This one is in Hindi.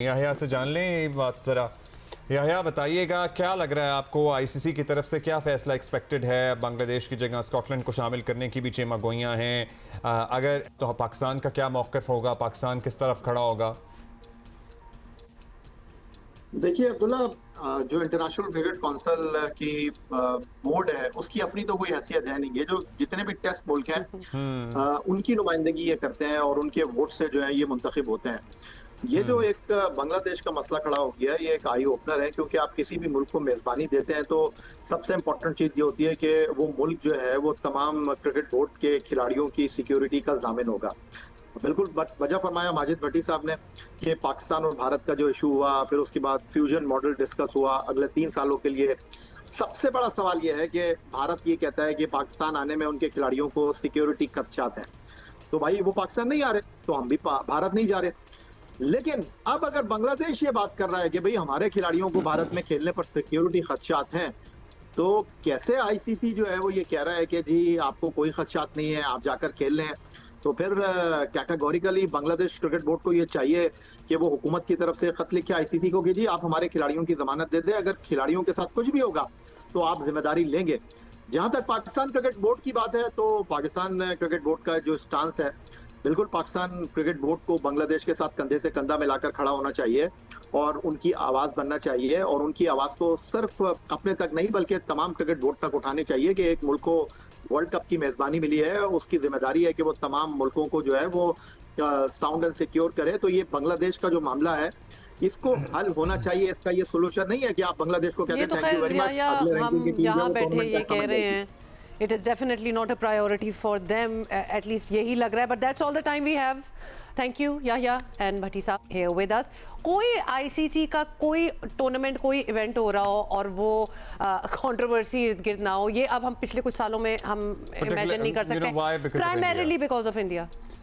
याहिया से जान लें ये बात ज़रा। याहिया बताइएगा, क्या लग रहा है आपको, आईसीसी की तरफ से क्या फैसला एक्सपेक्टेड है? बांग्लादेश की जगह स्कॉटलैंड को शामिल करने की भी चेमागोइयाँ हैं। अगर तो पाकिस्तान का क्या मौक़िफ़ होगा, पाकिस्तान किस तरफ खड़ा होगा? देखिए अब्दुल्ला, जो इंटरनेशनल क्रिकेट काउंसिल की बोर्ड है उसकी अपनी तो कोई हैसियत है नहीं। ये जो जितने भी टेस्ट मुल्क हैं हम्म। उनकी नुमाइंदगी ये करते हैं और उनके वोट से जो है ये मुंतखब होते हैं। ये जो हम्म। एक बांग्लादेश का मसला खड़ा हो गया है, ये एक आई ओपनर है, क्योंकि आप किसी भी मुल्क को मेजबानी देते हैं तो सबसे इम्पोर्टेंट चीज ये होती है कि वो मुल्क जो है वो तमाम क्रिकेट बोर्ड के खिलाड़ियों की सिक्योरिटी का जामिन होगा। बिल्कुल वजह फरमाया माजिद भट्टी साहब ने कि पाकिस्तान और भारत का जो इशू हुआ, फिर उसके बाद फ्यूजन मॉडल डिस्कस हुआ अगले 3 सालों के लिए। सबसे बड़ा सवाल यह है कि भारत ये कहता है कि पाकिस्तान आने में उनके खिलाड़ियों को सिक्योरिटी खदशात हैं। तो भाई वो पाकिस्तान नहीं आ रहे तो हम भी भारत नहीं जा रहे। लेकिन अब अगर बांग्लादेश ये बात कर रहा है कि भाई हमारे खिलाड़ियों को भारत में खेलने पर सिक्योरिटी खदशात हैं, तो कैसे आईसीसी जो है वो ये कह रहा है कि जी आपको कोई खदशात नहीं है, आप जाकर खेल लें। तो फिर कैटेगोरिकली बांग्लादेश क्रिकेट बोर्ड को ये चाहिए कि वो हुकूमत की तरफ से खत लिखे आईसीसी को कि जी आप हमारे खिलाड़ियों की जमानत दे दें, अगर खिलाड़ियों के साथ कुछ भी होगा तो आप जिम्मेदारी लेंगे। जहां तक पाकिस्तान क्रिकेट बोर्ड की बात है, तो पाकिस्तान क्रिकेट बोर्ड का जो स्टांस है, बिल्कुल पाकिस्तान क्रिकेट बोर्ड को बांग्लादेश के साथ कंधे से कंधा मिलाकर खड़ा होना चाहिए और उनकी आवाज बनना चाहिए, और उनकी आवाज को सिर्फ अपने तक नहीं बल्कि तमाम क्रिकेट बोर्ड तक उठानी चाहिए कि एक मुल्क को वर्ल्ड कप की मेजबानी मिली है, उसकी जिम्मेदारी है कि वो तमाम मुल्कों को जो है वो साउंड एंड सिक्योर करे। तो ये बांग्लादेश का जो मामला है इसको हल होना चाहिए। इसका ये सोल्यूशन नहीं है कि आप बांग्लादेश को कहते ये हैं तो थैंक यू खैर वेरी मच, या अगले रैंकिंग की हम टीम जो है यहाँ वो बैठे टूर्नामेंट ये का कह समझ रहे जाएगी। हैं it is definitely not a priority for them, at least यही लग रहा है, but that's all the time we have. Thank you Yahya and Bhatti sahab here with us. कोई आईसीसी का कोई टूर्नामेंट, कोई इवेंट हो रहा हो और वो कंट्रोवर्सी इर्द गिर्द ना हो, ये अब हम पिछले कुछ सालों में हम इमेजिन नहीं कर सकते, प्राइमरीली बिकॉज ऑफ इंडिया।